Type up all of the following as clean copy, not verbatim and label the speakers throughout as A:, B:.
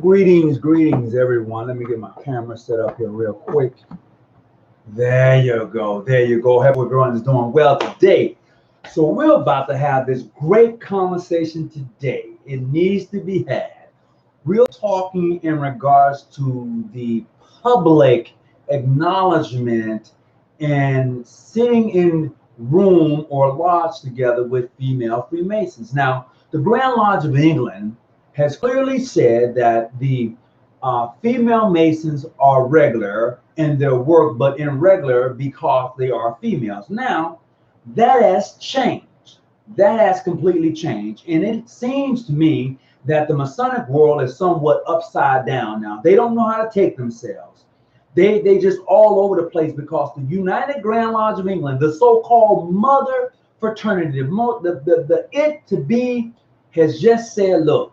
A: Greetings, everyone. Let me get my camera set up here real quick. There you go. There you go. Hope everyone is doing well today. So we're about to have this great conversation today. It needs to be had. We're talking in regards to the public acknowledgement and sitting in room or lodge together with female Freemasons. Now, the Grand Lodge of England has clearly said that the female Masons are regular in their work, but irregular because they are females. Now, that has changed. That has completely changed. And it seems to me that the Masonic world is somewhat upside down now. They don't know how to take themselves. They just all over the place because the United Grand Lodge of England, the so-called mother fraternity, the it to be, has just said, look,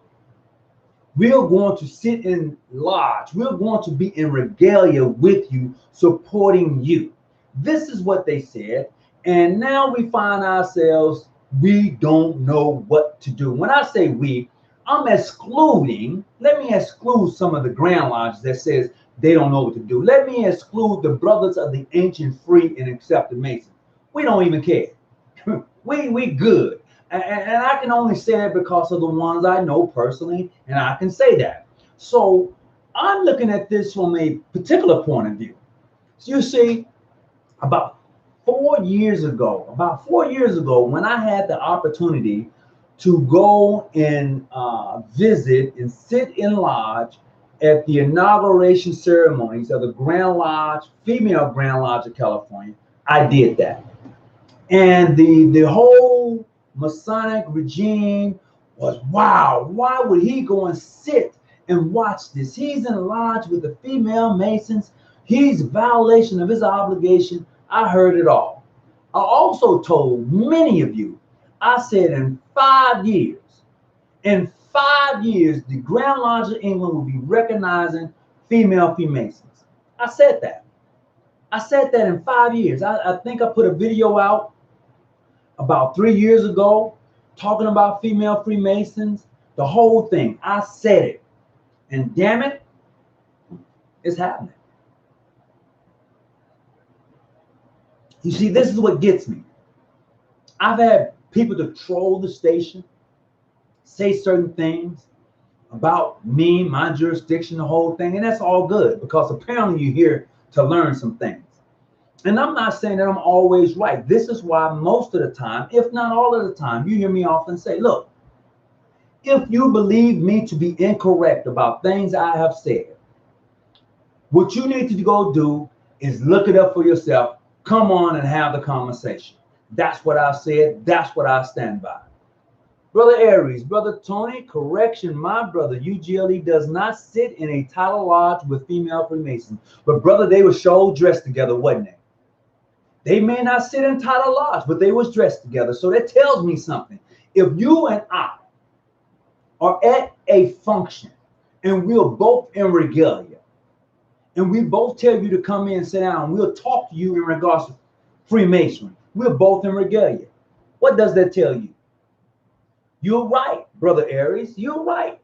A: we're going to sit in lodge. We're going to be in regalia with you, supporting you. This is what they said. And now we find ourselves, we don't know what to do. When I say we, I'm excluding, let me exclude some of the Grand Lodges that says they don't know what to do. Let me exclude the brothers of the ancient, free, and accepted Masons. We don't even care. we good. And I can only say that because of the ones I know personally, and I can say that. So I'm looking at this from a particular point of view. So you see, about 4 years ago, when I had the opportunity to go and visit and sit in lodge at the inauguration ceremonies of the Grand Lodge, female Grand Lodge of California, I did that. And the whole Masonic regime was, wow, why would he go and sit and watch this? He's in lodge with the female Masons. He's violation of his obligation. I heard it all. I also told many of you, I said in 5 years, the Grand Lodge of England will be recognizing female Freemasons. I said that. I said that in 5 years. I think I put a video out about 3 years ago talking about female Freemasons, the whole thing. I said it. And damn it, it's happening. You see, this is what gets me. I've had people to troll the station, say certain things about me, my jurisdiction, the whole thing, and that's all good because apparently you're here to learn some things. And I'm not saying that I'm always right. This is why most of the time, if not all of the time, you hear me often say, look, if you believe me to be incorrect about things I have said, what you need to go do is look it up for yourself. Come on and have the conversation. That's what I've said. That's what I stand by. Brother Aries, Brother Tony, correction, my brother, UGLE does not sit in a title lodge with female Freemasons. But brother, they were sure dressed together, wasn't they? They may not sit in title lodge, but they was dressed together. So that tells me something. If you and I are at a function and we're both in regalia, and we both tell you to come in and sit down, and we'll talk to you in regards to Freemasonry. We're both in regalia. What does that tell you? You're right, Brother Aries. You're right.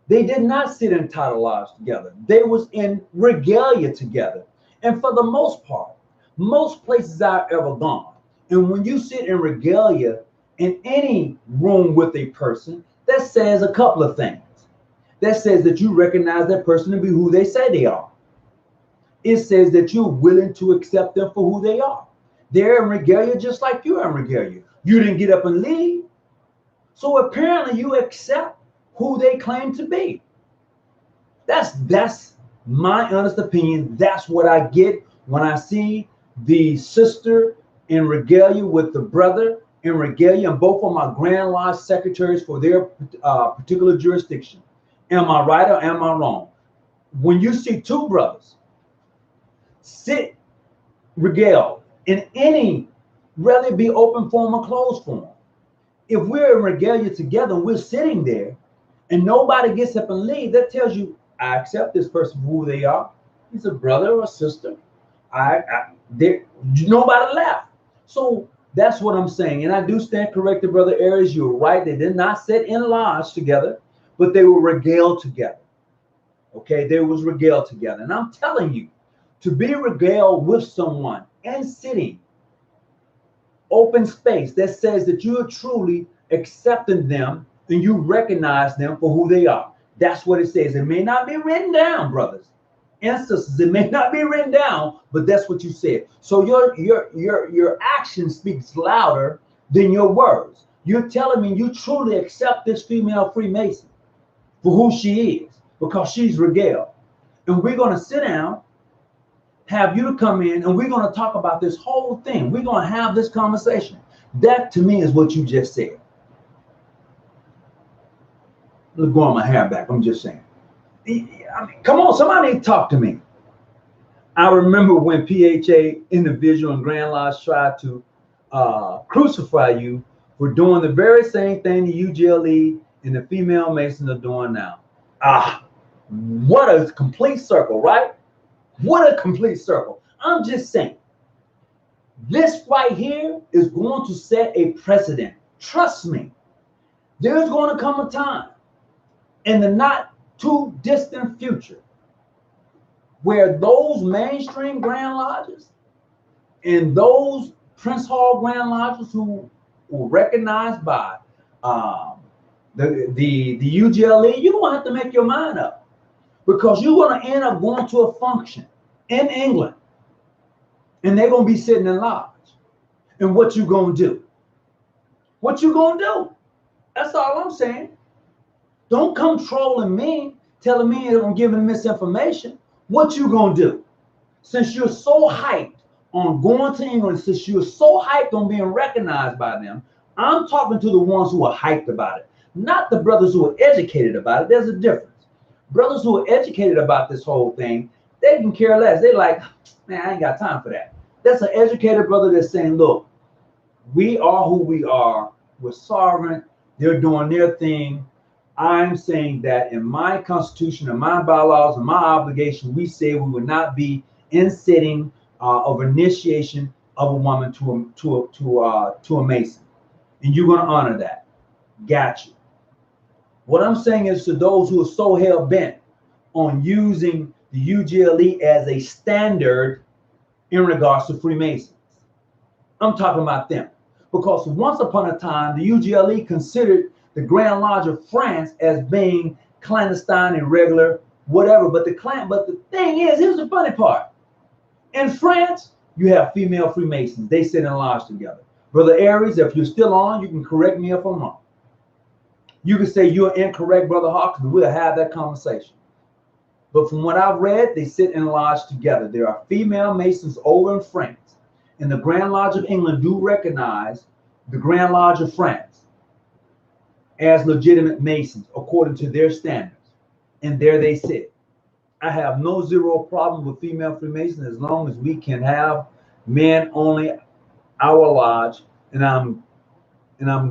A: They did not sit in title lodge together. They was in regalia together. And for the most part, most places I've ever gone, and when you sit in regalia in any room with a person, that says a couple of things. That says that you recognize that person to be who they say they are. It says that you're willing to accept them for who they are. They're in regalia just like you're in regalia. You didn't get up and leave. So apparently you accept who they claim to be. That's my honest opinion. That's what I get when I see the sister in regalia with the brother in regalia, and both of my Grand Lodge secretaries for their particular jurisdiction. Am I right or am I wrong? When you see two brothers sit regale in any, whether it be open form or closed form, if we're in regalia together and we're sitting there and nobody gets up and leaves, that tells you I accept this person for who they are. He's a brother or a sister. Nobody left. So that's what I'm saying. And I do stand corrected, Brother Aries. You're right. They did not sit in lodge together, but they were regaled together. Okay, they was regaled together. And I'm telling you, to be regaled with someone and sitting open space that says that you are truly accepting them and you recognize them for who they are. That's what it says. It may not be written down, brothers and sisters. It may not be written down, but that's what you said. So your action speaks louder than your words. You're telling me you truly accept this female Freemason for who she is because she's regaled. And we're going to sit down, have you to come in, and we're going to talk about this whole thing. We're going to have this conversation. That to me is what you just said. Let's go on my hair back. I'm just saying. I mean, come on, somebody talk to me. I remember when PHA individual and Grand Lodge tried to crucify you for doing the very same thing the UGLE and the female Masons are doing now. What a complete circle, right? What a complete circle. I'm just saying, this right here is going to set a precedent. Trust me, there's going to come a time in the not too distant future where those mainstream Grand Lodges and those Prince Hall Grand Lodges who were recognized by the UGLE, you're going to have to make your mind up because you're going to end up going to a function in England and they're going to be sitting in lodge. And what you going to do? What you going to do? That's all I'm saying. Don't come trolling me, telling me I'm giving misinformation. What you going to do? Since you're so hyped on going to England, since you're so hyped on being recognized by them, I'm talking to the ones who are hyped about it, not the brothers who are educated about it. There's a difference. Brothers who are educated about this whole thing, they can care less. They're like, man, I ain't got time for that. That's an educated brother that's saying, look, we are who we are. We're sovereign. They're doing their thing. I'm saying that in my constitution and my bylaws and my obligation, we say we would not be in-sitting of initiation of a woman to a Mason. And you're going to honor that. Got you. What I'm saying is to those who are so hell-bent on using the UGLE as a standard in regards to Freemasons. I'm talking about them. Because once upon a time, the UGLE considered the Grand Lodge of France as being clandestine, irregular, whatever. But the thing is, here's the funny part. In France, you have female Freemasons. They sit in lodge together. Brother Aries, if you're still on, you can correct me if I'm wrong. You can say you're incorrect, Brother Hawks, but we'll have that conversation. But from what I've read, they sit in lodge together. There are female Masons over in France. And the Grand Lodge of England do recognize the Grand Lodge of France as legitimate Masons according to their standards. And there they sit. I have no zero problem with female Freemasons as long as we can have men only our lodge, and I'm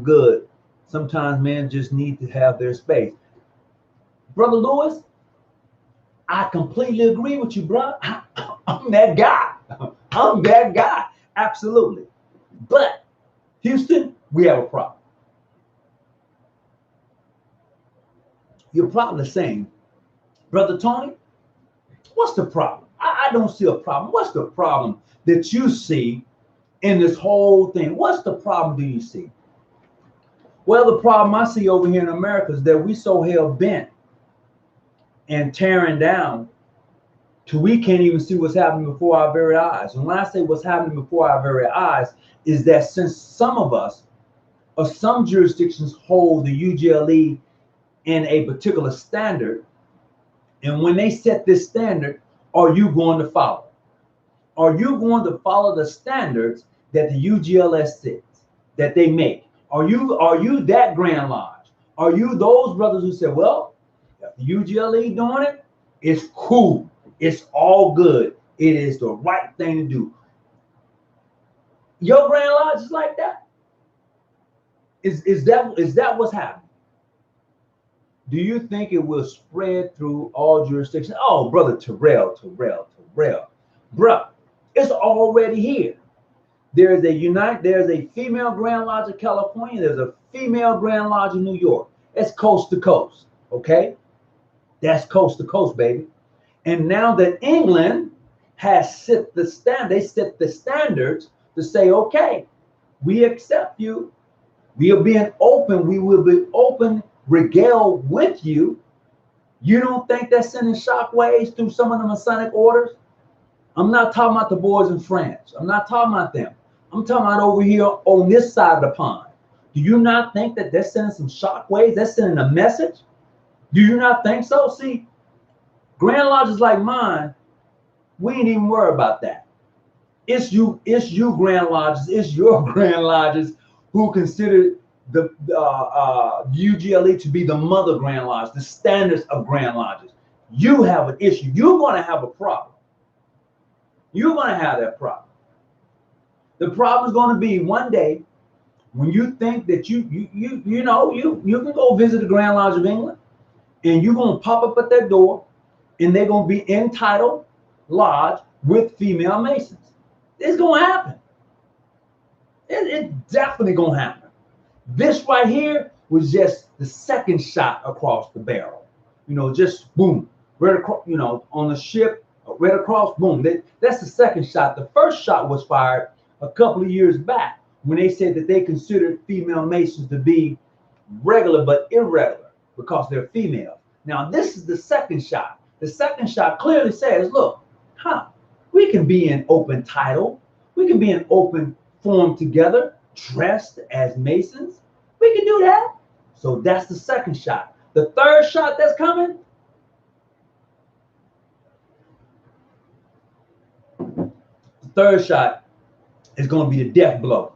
A: good. Sometimes men just need to have their space. Brother Lewis, I completely agree with you, bro. I'm that guy. I'm that guy. Absolutely. But Houston, we have a problem. You're probably saying, Brother Tony, what's the problem? I don't see a problem. What's the problem that you see in this whole thing? What's the problem do you see? Well, the problem I see over here in America is that we so hell-bent and tearing down till we can't even see what's happening before our very eyes. And when I say what's happening before our very eyes is that since some of us or some jurisdictions hold the UGLE in a particular standard, and when they set this standard, are you going to follow? Are you going to follow the standards that the UGLS sets, that they make? Are you that Grand Lodge? Are you those brothers who say, well, if the UGLE doing it, it's cool. It's all good. It is the right thing to do. Your Grand Lodge is like that? Is that what's happening? Do you think it will spread through all jurisdictions? Oh, brother Terrell. Bruh, it's already here. There's a female Grand Lodge of California. There's a female Grand Lodge of New York. It's coast to coast, okay? That's coast to coast, baby. And now that England has set the they set the standards to say, okay, we accept you. We are being open. We will be open, regale with you. You don't think that's sending shockwaves through some of the Masonic orders? I'm not talking about the boys in France. I'm not talking about them. I'm talking about over here on this side of the pond. Do you not think that they're sending some shockwaves? They're sending a message? Do you not think so? See, Grand Lodges like mine, we ain't even worry about that. It's you Grand Lodges, it's your Grand Lodges who consider the UGLE to be the mother Grand Lodge, the standards of Grand Lodges. You have an issue. You're going to have a problem. You're going to have that problem. The problem is going to be one day when you think that you can go visit the Grand Lodge of England, and you're going to pop up at their door, and they're going to be entitled lodge with female Masons. It's going to happen. It's definitely going to happen. This right here was just the second shot across the barrel. Just boom, right across, on the ship, right across, boom. That's the second shot. The first shot was fired a couple of years back when they said that they considered female Masons to be regular but irregular because they're female. Now, this is the second shot. The second shot clearly says, look, we can be in open title. We can be in open form together, dressed as Masons. We can do that. So that's the second shot. The third shot that's coming, the third shot is going to be the death blow.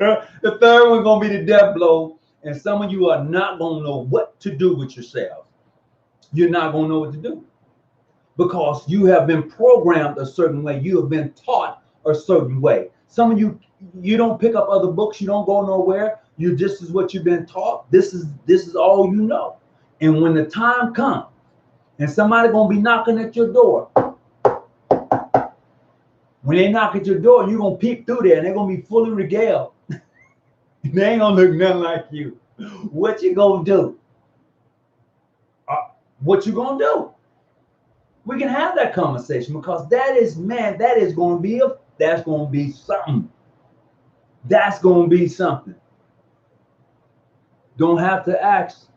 A: The third one going to be the death blow, and some of you are not going to know what to do with yourselves. You're not going to know what to do because you have been programmed a certain way. You have been taught a certain way. Some of you don't pick up other books. You don't go nowhere. This is what you've been taught. This is all you know. And when the time comes and somebody going to be knocking at your door, when they knock at your door, you're going to peep through there and they're going to be fully regaled. They ain't going to look nothing like you. What you going to do? What you going to do? We can have that conversation because that is going to be something. That's going to be something. Don't have to ask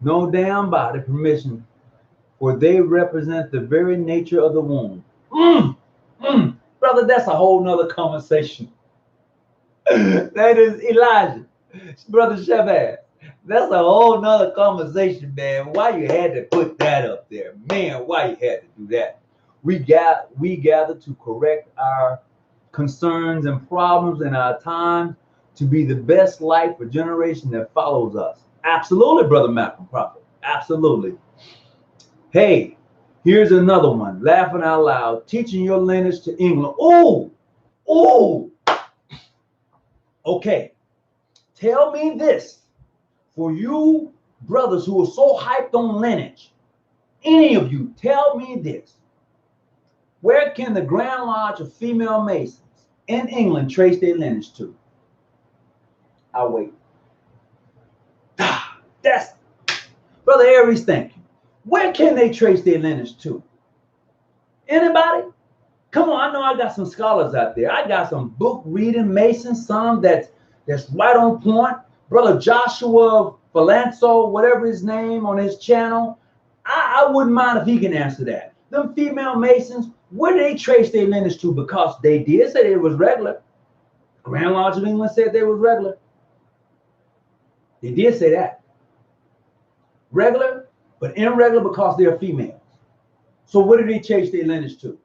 A: no damn body permission, for they represent the very nature of the womb. Brother, that's a whole nother conversation. That is Elijah. Brother Shabazz. That's a whole nother conversation, man. Why you had to put that up there? Man, why you had to do that? We gather to correct our concerns and problems in our time to be the best light for generation that follows us. Absolutely, Brother Malcolm Prophet. Absolutely. Hey, here's another one. Laughing out loud. Teaching your lineage to England. Oh. Okay. Tell me this. For you brothers who are so hyped on lineage, any of you, tell me this. Where can the Grand Lodge of Female Masons in England trace their lineage to? I'll wait. That's Brother Aries, thank you. Where can they trace their lineage to? Anybody? Come on, I know I got some scholars out there. I got some book reading Masons, some that's right on point. Brother Joshua Falanso, whatever his name on his channel, I wouldn't mind if he can answer that. Them female Masons, where do they trace their lineage to? Because they did say it was regular. Grand Lodge of England said they was regular. They did say that. Regular, but irregular because they're females. So where do they trace their lineage to?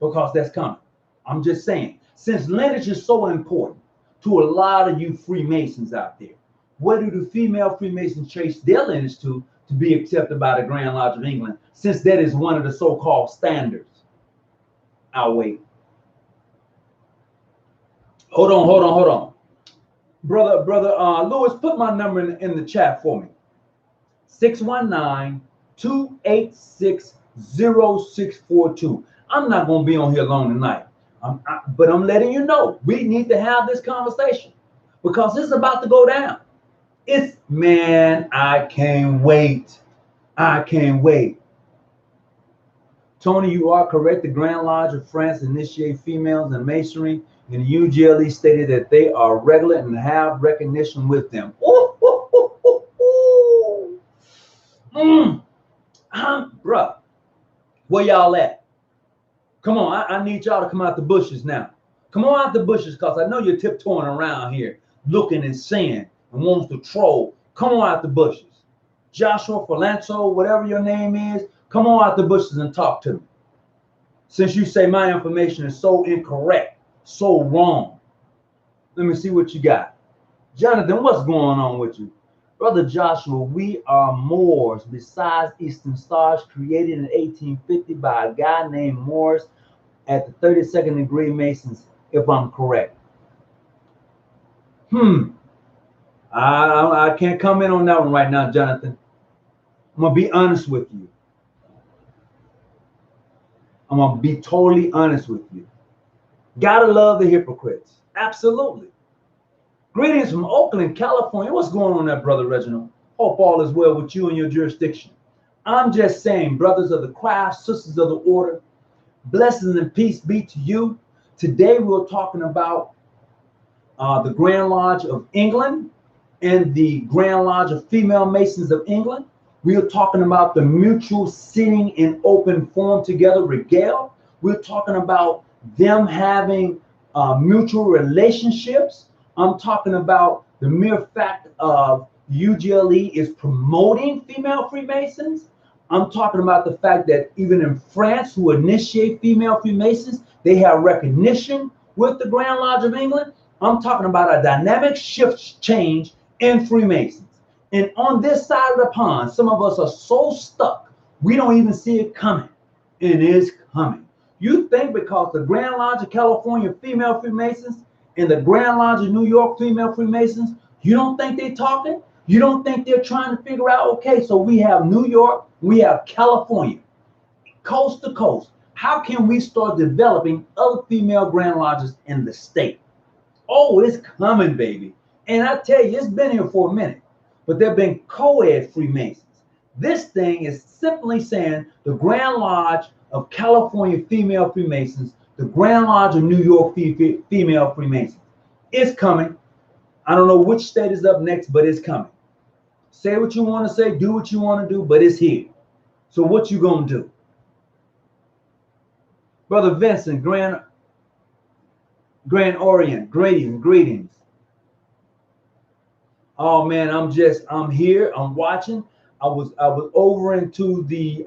A: Because that's coming. I'm just saying, since lineage is so important to a lot of you Freemasons out there, where do the female Freemasons trace their lineage to be accepted by the Grand Lodge of England, since that is one of the so-called standards? I'll wait. Hold on. Brother Lewis, put my number in the chat for me. 619-286-0642. I'm not going to be on here long tonight. But I'm letting you know, we need to have this conversation because it's about to go down. Man, I can't wait. I can't wait. Tony, you are correct. The Grand Lodge of France initiate females in Masonry, and the UGLE stated that they are regular and have recognition with them. Ooh, ooh, ooh, ooh, ooh. Bruh, where y'all at? Come on, I need y'all to come out the bushes now. Come on out the bushes, because I know you're tiptoeing around here, looking and seeing, and wants to troll. Come on out the bushes. Joshua Falanto, whatever your name is, come on out the bushes and talk to me. Since you say my information is so incorrect, so wrong. Let me see what you got. Jonathan, what's going on with you? Brother Joshua, we are Moors besides Eastern Stars, created in 1850 by a guy named Morris at the 32nd degree Masons, if I'm correct. I can't comment on that one right now, Jonathan. I'm going to be honest with you. I'm going to be totally honest with you. Gotta love the hypocrites. Absolutely. Greetings from Oakland, California. What's going on there, Brother Reginald? Hope all is well with you and your jurisdiction. I'm just saying, brothers of the craft, sisters of the order, blessings and peace be to you. Today we're talking about the Grand Lodge of England and the Grand Lodge of Female Masons of England. We are talking about the mutual sitting in open forum together, regale. We're talking about them having mutual relationships. I'm talking about the mere fact of UGLE is promoting female Freemasons. I'm talking about the fact that even in France, who initiate female Freemasons, they have recognition with the Grand Lodge of England. I'm talking about a dynamic shift change in Freemasons. And on this side of the pond, some of us are so stuck, we don't even see it coming. It is coming. You think because the Grand Lodge of California female Freemasons and the Grand Lodge of New York female Freemasons, you don't think they're talking? You don't think they're trying to figure out, okay, so we have New York, we have California, coast to coast. How can we start developing other female Grand Lodges in the state? Oh, it's coming, baby. And I tell you, it's been here for a minute. But there have been co-ed Freemasons. This thing is simply saying the Grand Lodge of California female Freemasons, the Grand Lodge of New York female Freemasons. It's coming. I don't know which state is up next, but it's coming. Say what you want to say, do what you want to do, but it's here. So what you gonna do? Brother Vincent, Grand Orient, greetings. Oh man, I'm here, I'm watching. I was over into the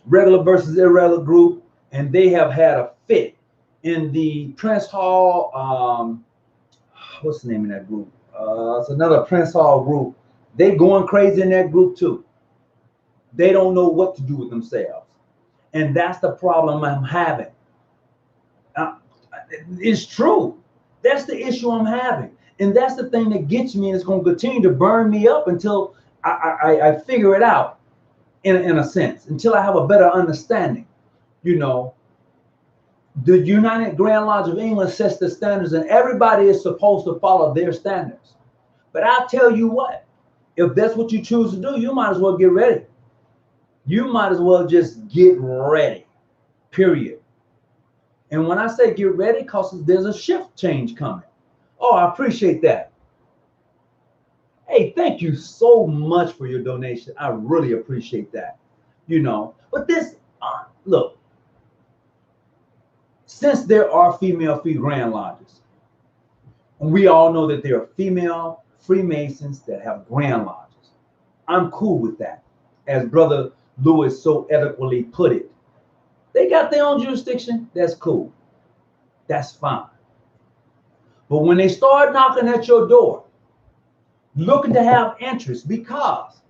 A: regular versus irregular group, and they have had a fit in the Prince Hall. What's the name of that group? It's another Prince Hall group. They going crazy in that group too. They don't know what to do with themselves, and that's the problem I'm having. It's true. That's the issue I'm having. And that's the thing that gets me, and it's going to continue to burn me up until I figure it out, in a sense, until I have a better understanding. You know, the United Grand Lodge of England sets the standards, and everybody is supposed to follow their standards. But I'll tell you what, if that's what you choose to do, you might as well get ready. You might as well just get ready, period. And when I say get ready, because there's a shift change coming. Oh, I appreciate that. Hey, thank you so much for your donation. I really appreciate that. You know, but this, look, since there are female Grand Lodges, and we all know that there are female Freemasons that have Grand Lodges, I'm cool with that. As Brother Lewis so eloquently put it, they got their own jurisdiction. That's cool. That's fine. But when they start knocking at your door, looking to have interest, because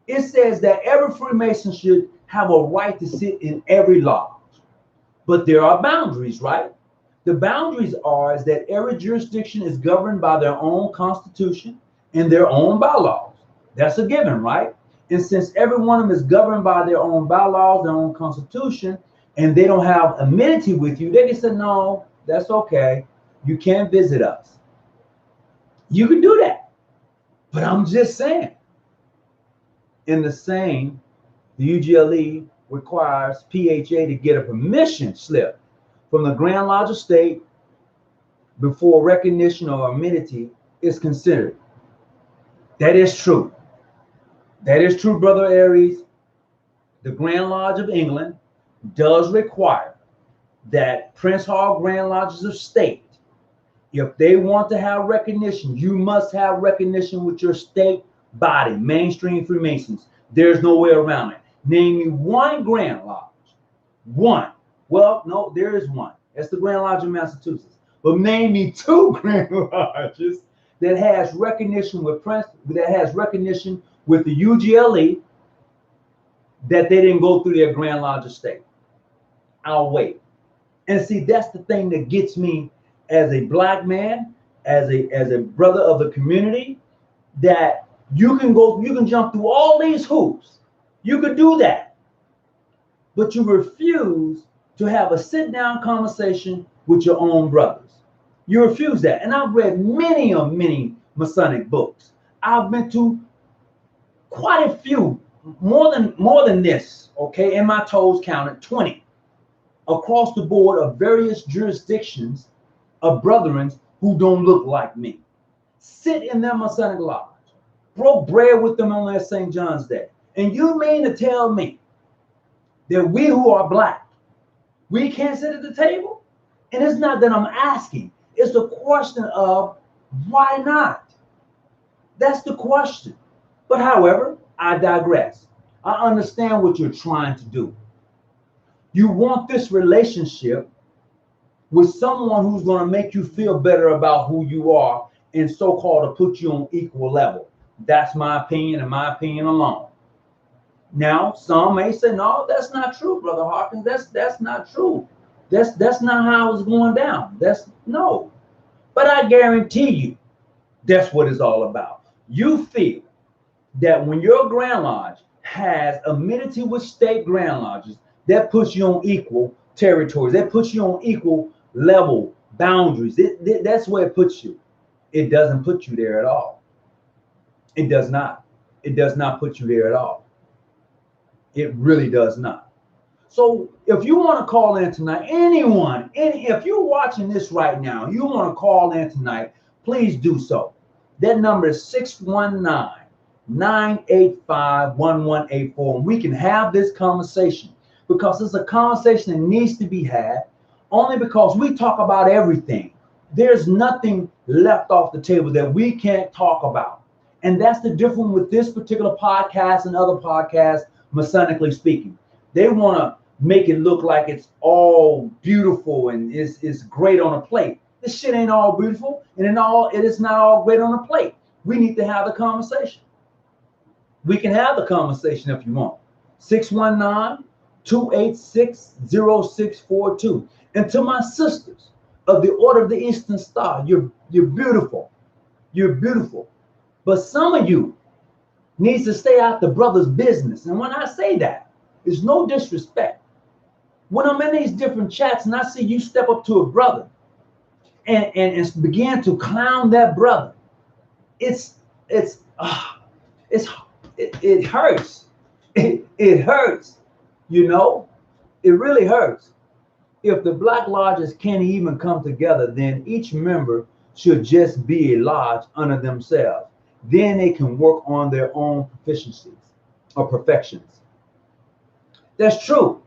A: it says that every Freemason should have a right to sit in every lodge. But there are boundaries, right? The boundaries are is that every jurisdiction is governed by their own constitution and their own bylaws. That's a given, right? And since every one of them is governed by their own bylaws, their own constitution, and they don't have amenity with you, they can say, no, that's okay. You can't visit us. You can do that. But I'm just saying, In the same, the UGLE requires PHA to get a permission slip from the Grand Lodge of State before recognition or amenity is considered. That is true. That is true, Brother Aries. The Grand Lodge of England does require that Prince Hall Grand Lodges of State, if they want to have recognition, you must have recognition with your state body, mainstream Freemasons. There's no way around it. Name me one Grand Lodge. One. Well, no, there is one. That's the Grand Lodge of Massachusetts. But name me two Grand Lodges that has recognition with the UGLE that they didn't go through their Grand Lodge of State. I'll wait. And see, that's the thing that gets me as a black man, as a brother of the community, that you can jump through all these hoops. You could do that. But you refuse to have a sit-down conversation with your own brothers. You refuse that. And I've read many Masonic books. I've been to quite a few, more than this, okay, and my toes counted 20 across the board of various jurisdictions of brethren who don't look like me. Sit in their Masonic lodge, broke bread with them on their St. John's Day. And you mean to tell me that we who are black, we can't sit at the table? And it's not that I'm asking. It's the question of why not? That's the question. But however, I digress. I understand what you're trying to do. You want this relationship with someone who's going to make you feel better about who you are and so-called to put you on equal level. That's my opinion and my opinion alone. Now, some may say, no, that's not true, Brother Hawkins. That's not true. That's not how it's going down. No. But I guarantee you, that's what it's all about. You feel that when your Grand Lodge has amenity with state Grand Lodges, that puts you on equal territories. That puts you on equal level boundaries. That's where it puts you. It doesn't put you there at all. It does not. It does not put you there at all. It really does not. So if you want to call in tonight, if you're watching this right now, you want to call in tonight, please do so. That number is 619-985-1184. And we can have this conversation because it's a conversation that needs to be had only because we talk about everything. There's nothing left off the table that we can't talk about. And that's the difference with this particular podcast and other podcasts, Masonically speaking. They want to make it look like it's all beautiful and it's great on a plate. This shit ain't all beautiful and it is not all great on a plate. We need to have the conversation. We can have the conversation if you want. 619-286-0642. And to my sisters of the Order of the Eastern Star, you're beautiful. You're beautiful. But some of you needs to stay out the brother's business. And when I say that, it's no disrespect. When I'm in these different chats and I see you step up to a brother and begin to clown that brother, it hurts. It hurts, you know. It really hurts. If the Black Lodges can't even come together, then each member should just be a lodge under themselves. Then they can work on their own proficiencies or perfections. That's true.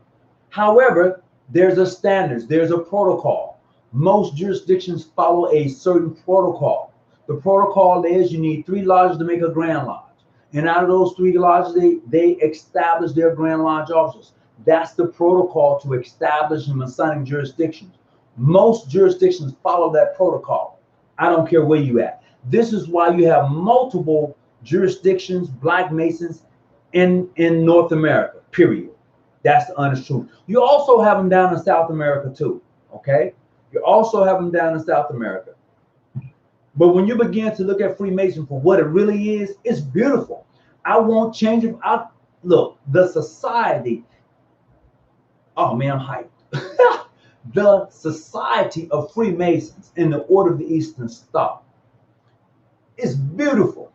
A: However, there's a standards, there's a protocol. Most jurisdictions follow a certain protocol. The protocol is you need 3 lodges to make a Grand Lodge. And out of those 3 lodges, they establish their Grand Lodge officers. That's the protocol to establish in Masonic jurisdictions. Most jurisdictions follow that protocol. I don't care where you at. This is why you have multiple jurisdictions, Black Masons in North America, period. That's the honest truth. You also have them down in South America too, okay? You also have them down in South America. But when you begin to look at Freemason for what it really is, it's beautiful. I won't change it. Look, the society, oh man, I'm hyped. The Society of Freemasons in the Order of the Eastern Star is beautiful.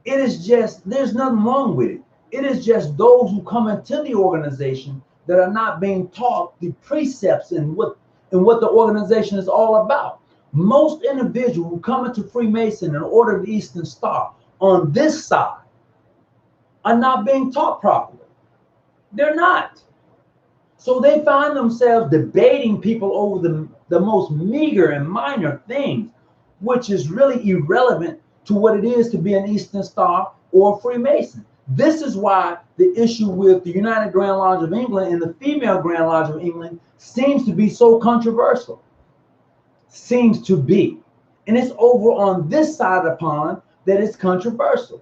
A: It is just, there's nothing wrong with it. It is just those who come into the organization that are not being taught the precepts and what the organization is all about. Most individuals who come into Freemason and Order of the Eastern Star on this side are not being taught properly. They're not. So they find themselves debating people over the most meager and minor things, which is really irrelevant to what it is to be an Eastern Star or a Freemason. This is why the issue with the United Grand Lodge of England and the Female Grand Lodge of England seems to be so controversial. Seems to be. And it's over on this side of the pond that it's controversial.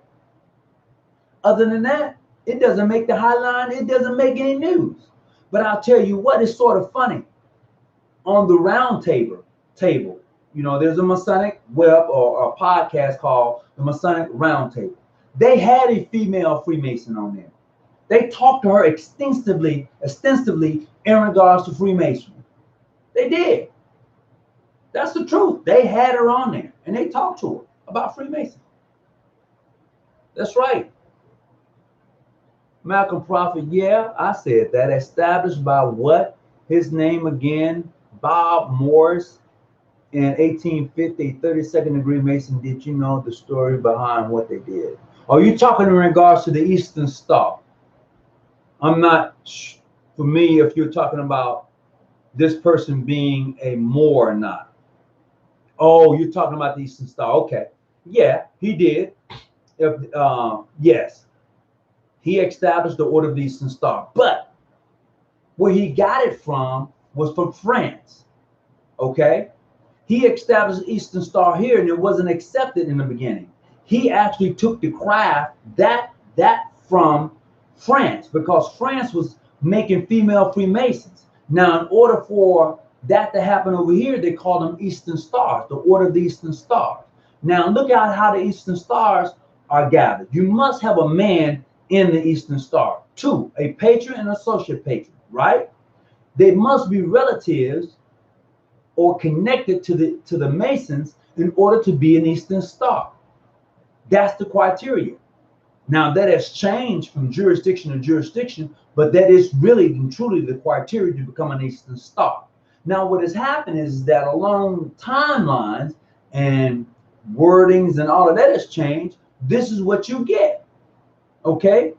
A: Other than that, it doesn't make the high line. It doesn't make any news. But I'll tell you what is sort of funny. On the round table, you know, there's a Masonic web or a podcast called the Masonic Roundtable. They had a female Freemason on there. They talked to her extensively in regards to Freemasonry. They did. That's the truth. They had her on there and they talked to her about Freemasonry. That's right. Malcolm Prophet, yeah, I said that. Established by what? His name again, Bob Morris, in 1850, 32nd degree Mason. Did you know the story behind what they did? Are you talking in regards to the Eastern Star? I'm not, for me, if you're talking about this person being a Moor or not. Oh, you're talking about the Eastern Star. Okay. Yeah, he did. Yes. He established the Order of the Eastern Star. But where he got it from was from France. Okay? He established the Eastern Star here and it wasn't accepted in the beginning. He actually took the craft that from France because France was making female Freemasons. Now, in order for that to happen over here, they call them Eastern Stars, the Order of the Eastern Stars. Now, look at how the Eastern Stars are gathered. You must have a man in the Eastern Star. 2, a patron and associate patron, right? They must be relatives or connected to the Masons in order to be an Eastern Star. That's the criteria. Now that has changed from jurisdiction to jurisdiction, but that is really and truly the criteria to become an Eastern Star. Now what has happened is that along timelines and wordings and all of that has changed. This is what you get. Okay?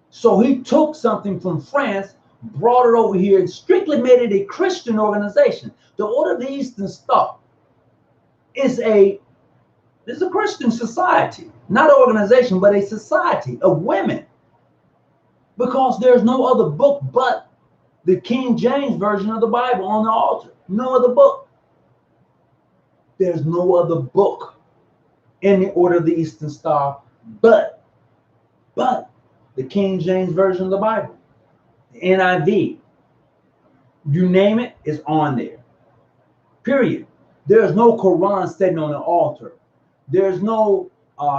A: So he took something from France, brought it over here, and strictly made it a Christian organization. The Order of the Eastern Star is a Christian society, not an organization, but a society of women. Because there's no other book but the King James Version of the Bible on the altar. No other book. There's no other book in the Order of the Eastern Star but the King James Version of the Bible, the NIV. You name it, it's on there. Period. There's no Quran sitting on the altar. There's no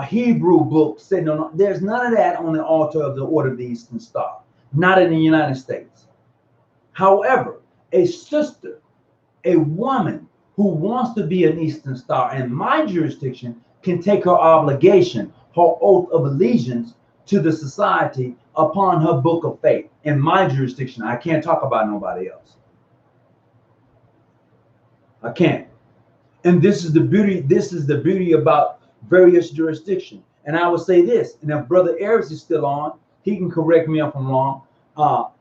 A: Hebrew book sitting on. There's none of that on the altar of the Order of the Eastern Star. Not in the United States. However, a sister, a woman who wants to be an Eastern Star in my jurisdiction can take her obligation, her oath of allegiance to the society upon her book of faith. In my jurisdiction, I can't talk about nobody else. I can't. And this is the beauty about various jurisdictions. And I would say this, and if Brother Aries is still on, he can correct me if I'm wrong,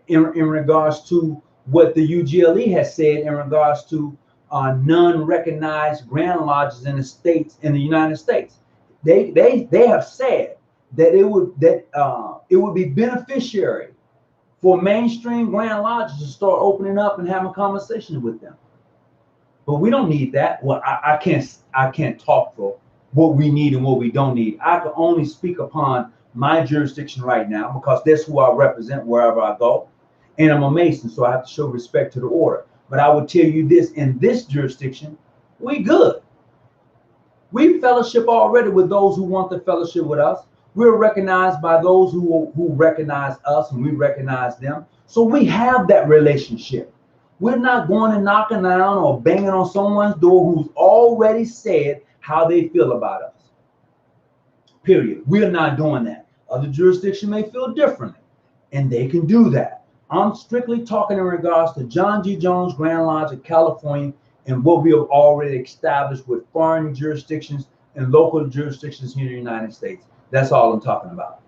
A: in regards to what the UGLE has said in regards to non-recognized Grand Lodges in the states, in the United States. They have said that it would be beneficiary for mainstream Grand Lodges to start opening up and having conversations with them. But we don't need that. Well, I can't talk for what we need and what we don't need. I can only speak upon my jurisdiction right now because that's who I represent wherever I go. And I'm a Mason, so I have to show respect to the order. But I would tell you this, in this jurisdiction, we good. We fellowship already with those who want to fellowship with us. We're recognized by those who recognize us, and we recognize them. So we have that relationship. We're not going and knocking down or banging on someone's door who's already said how they feel about us. Period. We're not doing that. Other jurisdictions may feel differently, and they can do that. I'm strictly talking in regards to John G. Jones Grand Lodge of California and what we have already established with foreign jurisdictions and local jurisdictions here in the United States. That's all I'm talking about.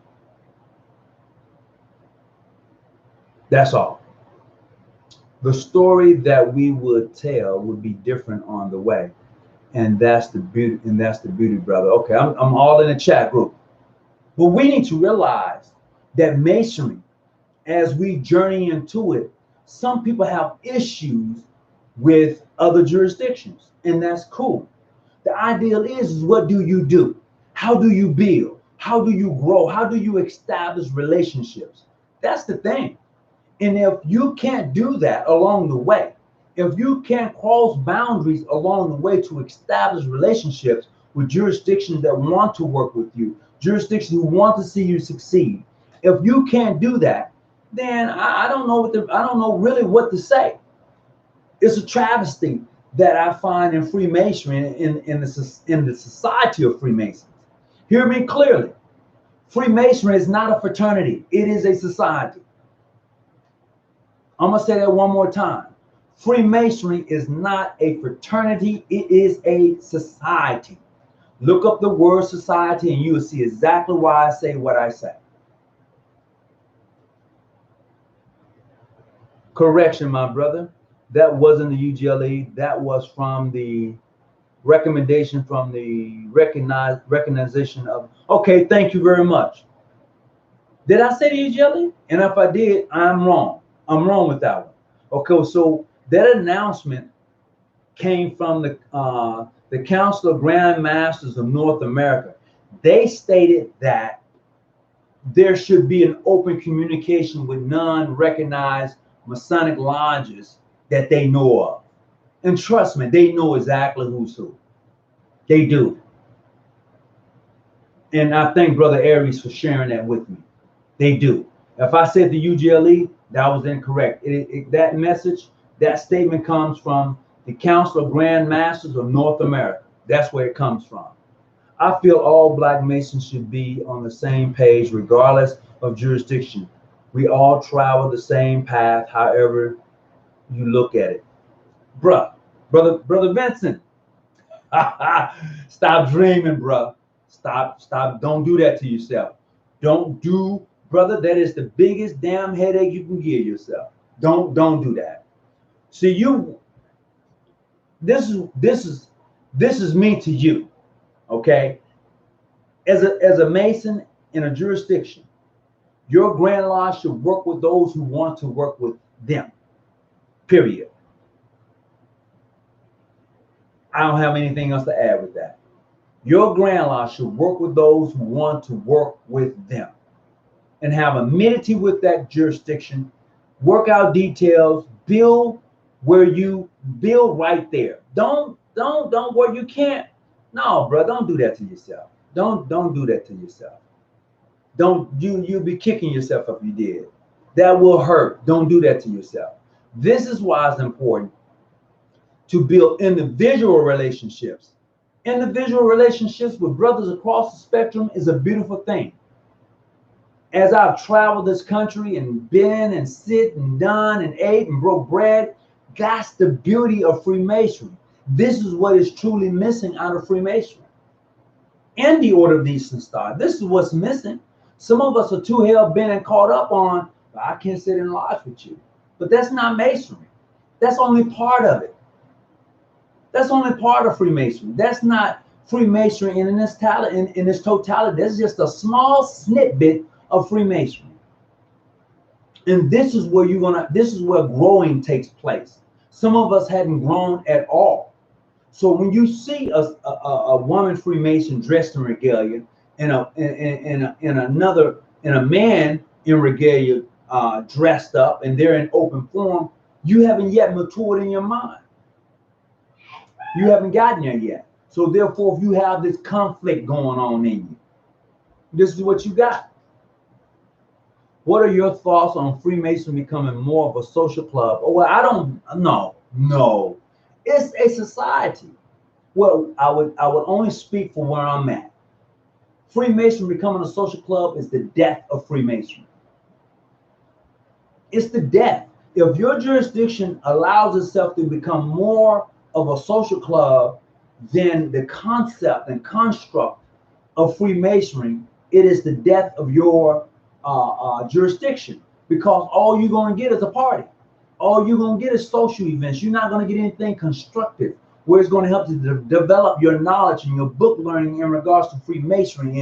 A: That's all. The story that we would tell would be different on the way. And that's the beauty, brother. Okay, I'm all in the chat group. But we need to realize that Masonry, as we journey into it, some people have issues with other jurisdictions, and that's cool. The ideal is what do you do? How do you build? How do you grow? How do you establish relationships? That's the thing. And if you can't do that along the way, if you can't cross boundaries along the way to establish relationships with jurisdictions that want to work with you, jurisdictions who want to see you succeed, if you can't do that, then I don't know really what to say. It's a travesty that I find in Freemasonry, in the society of Freemasons. Hear me clearly. Freemasonry is not a fraternity. It is a society. I'm going to say that one more time. Freemasonry is not a fraternity. It is a society. Look up the word society and you will see exactly why I say what I say. Correction, my brother. That wasn't the UGLE. That was from the recommendation from the recognition of. Okay, thank you very much. Did I say the UGLE? And if I did, I'm wrong. I'm wrong with that one. Okay, so that announcement came from the Council of Grand Masters of North America. They stated that there should be an open communication with non-recognized Masonic lodges that they know of. And trust me, they know exactly who's who. They do. And I thank Brother Aries for sharing that with me. They do. If I said the UGLE, that was incorrect. That message, that statement comes from the Council of Grand Masters of North America. That's where it comes from. I feel all Black Masons should be on the same page, regardless of jurisdiction. We all travel the same path, however you look at it. Brother Vincent, stop dreaming, bruh. Stop. Don't do that to yourself. Don't do, brother. That is the biggest damn headache you can give yourself. Don't do that. See, this is me to you, okay? As a Mason in a jurisdiction, your Grand Lodge should work with those who want to work with them. Period. I don't have anything else to add with that. Your Grand Lodge should work with those who want to work with them and have amenity with that jurisdiction, work out details, build where you build right there. Don't where you can't. No, bro, don't do that to yourself. Don't do that to yourself. You'll be kicking yourself if you did. That will hurt. Don't do that to yourself. This is why it's important to build individual relationships. Individual relationships with brothers across the spectrum is a beautiful thing. As I've traveled this country and been and sit and done and ate and broke bread, that's the beauty of Freemasonry. This is what is truly missing out of Freemasonry. And the Order of the Eastern Star. This is what's missing. Some of us are too hell-bent and caught up on, I can't sit in lodge with you. But that's not Masonry. That's only part of it. That's only part of Freemasonry. That's not Freemasonry in its totality. That's just a small snippet of Freemasonry. And this is where growing takes place. Some of us hadn't grown at all. So when you see a woman Freemason dressed in regalia and a man in regalia dressed up and they're in open form, you haven't yet matured in your mind. You haven't gotten there yet. So therefore, if you have this conflict going on in you, this is what you got. What are your thoughts on Freemason becoming more of a social club? Oh, well, I don't know. No, it's a society. Well, I would only speak for where I'm at. Freemasonry becoming a social club is the death of Freemasonry. It's the death. If your jurisdiction allows itself to become more of a social club than the concept and construct of Freemasonry, it is the death of your jurisdiction, because all you're going to get is a party. All you're going to get is social events. You're not going to get anything constructive where it's going to help to develop your knowledge and your book learning in regards to Freemasonry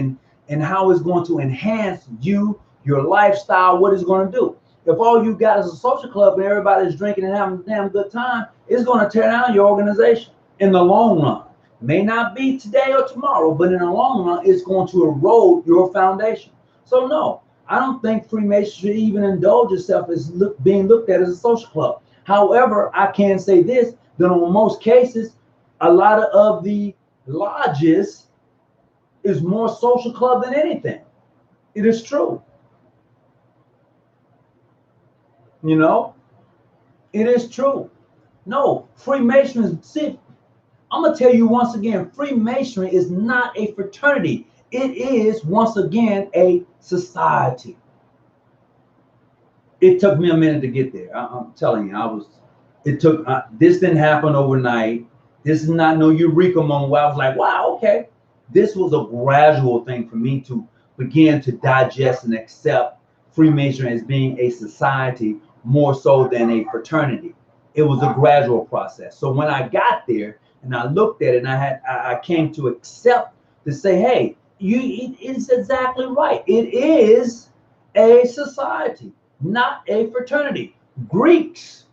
A: and how it's going to enhance you, your lifestyle, what it's going to do. If all you got is a social club and everybody's drinking and having a damn good time, it's going to tear down your organization in the long run. May not be today or tomorrow, but in the long run, it's going to erode your foundation. So no, I don't think Freemasonry even indulge itself as being looked at as a social club. However, I can say this, that in most cases, a lot of the lodges is more social club than anything. It is true. You know, it is true. No, Freemasonry, see, I'm going to tell you once again, Freemasonry is not a fraternity. It is, once again, a society. It took me a minute to get there. I'm telling you, this didn't happen overnight. This is not no eureka moment where I was like, wow, okay. This was a gradual thing for me to begin to digest and accept Freemasonry as being a society more so than a fraternity. It was a gradual process. So when I got there and I looked at it and I came to accept to say, hey, it's exactly right. It is a society, not a fraternity. Greeks,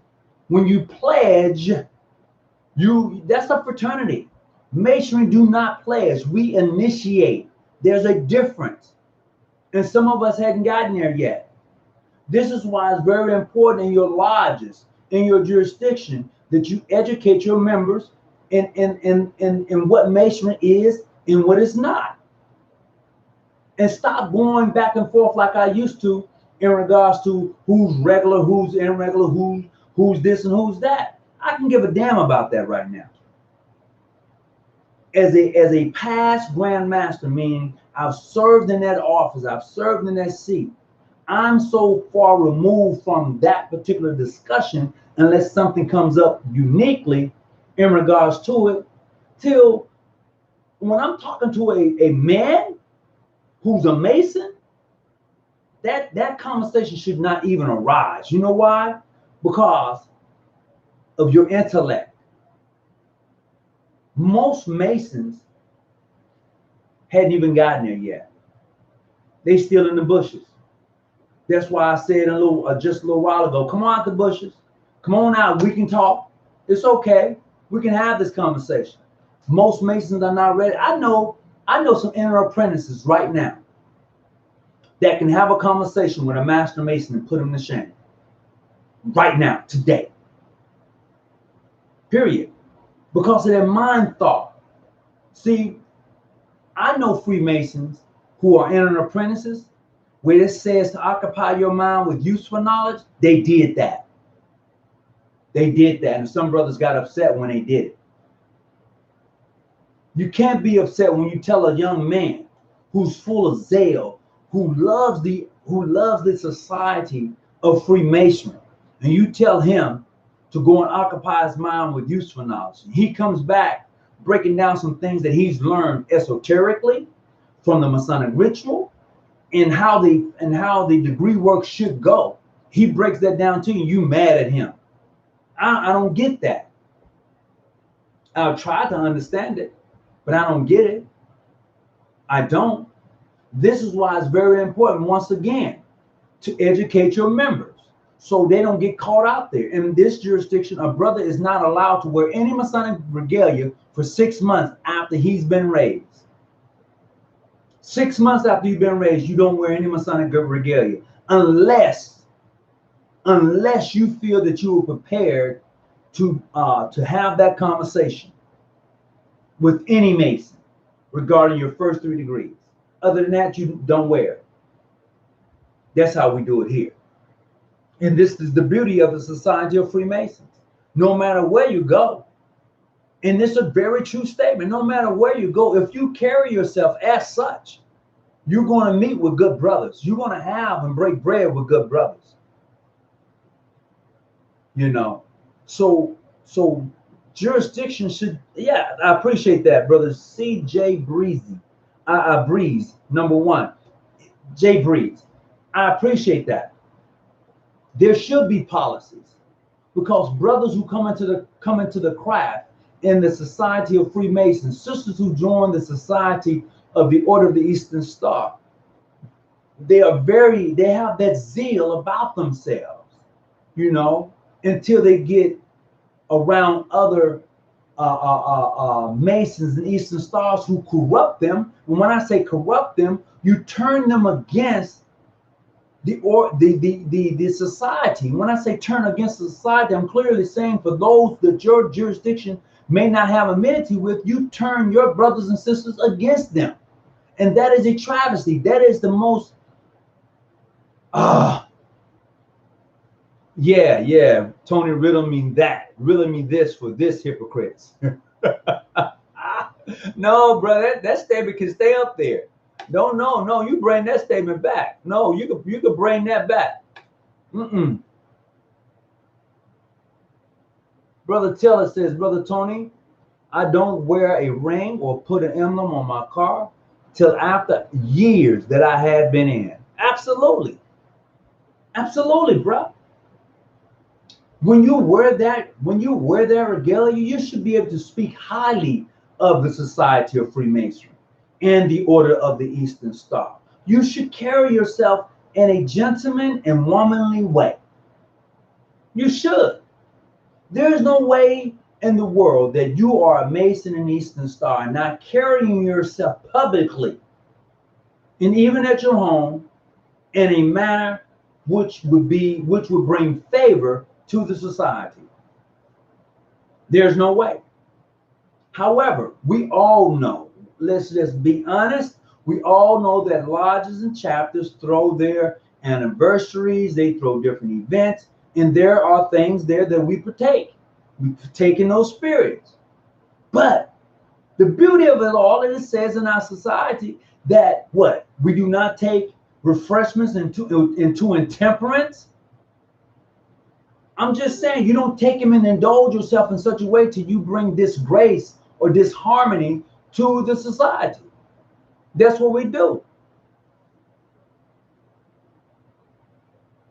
A: when you pledge, that's a fraternity. Masonry do not pledge. We initiate. There's a difference. And some of us hadn't gotten there yet. This is why it's very important in your lodges, in your jurisdiction, that you educate your members in what Masonry is and what it's not. And stop going back and forth like I used to in regards to who's regular, who's irregular, who's this and who's that. I can give a damn about that right now. As a past Grand Master, meaning I've served in that office, I've served in that seat, I'm so far removed from that particular discussion unless something comes up uniquely in regards to it, till when I'm talking to a man who's a Mason, that conversation should not even arise. You know why? Because of your intellect. Most Masons hadn't even gotten there yet. They still in the bushes. That's why I said just a little while ago, come on out the bushes. Come on out. We can talk. It's okay. We can have this conversation. Most Masons are not ready. I know some inner apprentices right now that can have a conversation with a Master Mason and put him to shame. Right now, today. Period. Because of their mind thought. See, I know Freemasons who are inner apprentices, where it says to occupy your mind with useful knowledge. They did that. They did that. And some brothers got upset when they did it. You can't be upset when you tell a young man who's full of zeal, who loves the society of Freemasonry, and you tell him to go and occupy his mind with useful knowledge. And he comes back breaking down some things that he's learned esoterically from the Masonic ritual, and how the degree work should go. He breaks that down to you. You mad at him. I don't get that. I'll try to understand it, but I don't get it. I don't. This is why it's very important, once again, to educate your members so they don't get caught out there. In this jurisdiction, a brother is not allowed to wear any Masonic regalia for 6 months after he's been raised. 6 months after you've been raised, you don't wear any Masonic regalia unless you feel that you were prepared to have that conversation with any Mason regarding your first 3 degrees. Other than that, you don't wear it. That's how we do it here. And this is the beauty of the Society of Freemasons. No matter where you go, and this is a very true statement, no matter where you go, if you carry yourself as such, You're going to meet with good brothers. You're going to have and break bread with good brothers. You know, so jurisdiction should. Yeah, I appreciate that, brother. C.J. Breezy, Breeze, number one, J. Breeze. I appreciate that. There should be policies because brothers who come into the craft in the Society of Freemasons, sisters who join the Society of the Order of the Eastern Star, they have that zeal about themselves, you know, until they get around other Masons and Eastern Stars who corrupt them. And when I say corrupt them, you turn them against the society. When I say turn against the society, I'm clearly saying for those that your jurisdiction may not have amenity with, you turn your brothers and sisters against them. And that is a travesty. That is the most yeah, Tony, riddle me that. Riddle me this for this hypocrites. No, brother, that statement can stay up there. No, you bring that statement back. No, you could bring that back. Brother Teller says, Brother Tony, I don't wear a ring or put an emblem on my car till after years that I had been in. Absolutely, bro. When you wear that regalia, you should be able to speak highly of the Society of Freemasonry and the Order of the Eastern Star. You should carry yourself in a gentleman and womanly way. You should. There is no way in the world that you are a Mason and Eastern Star and not carrying yourself publicly and even at your home in a manner which would bring favor to the society. There's no way. However, we all know, let's just be honest, we all know that lodges and chapters throw their anniversaries, they throw different events, and there are things there that we partake. We partake in those spirits. But the beauty of it all is it says in our society that what? We do not take refreshments into intemperance. I'm just saying, you don't take them and indulge yourself in such a way till you bring disgrace or disharmony to the society. That's what we do.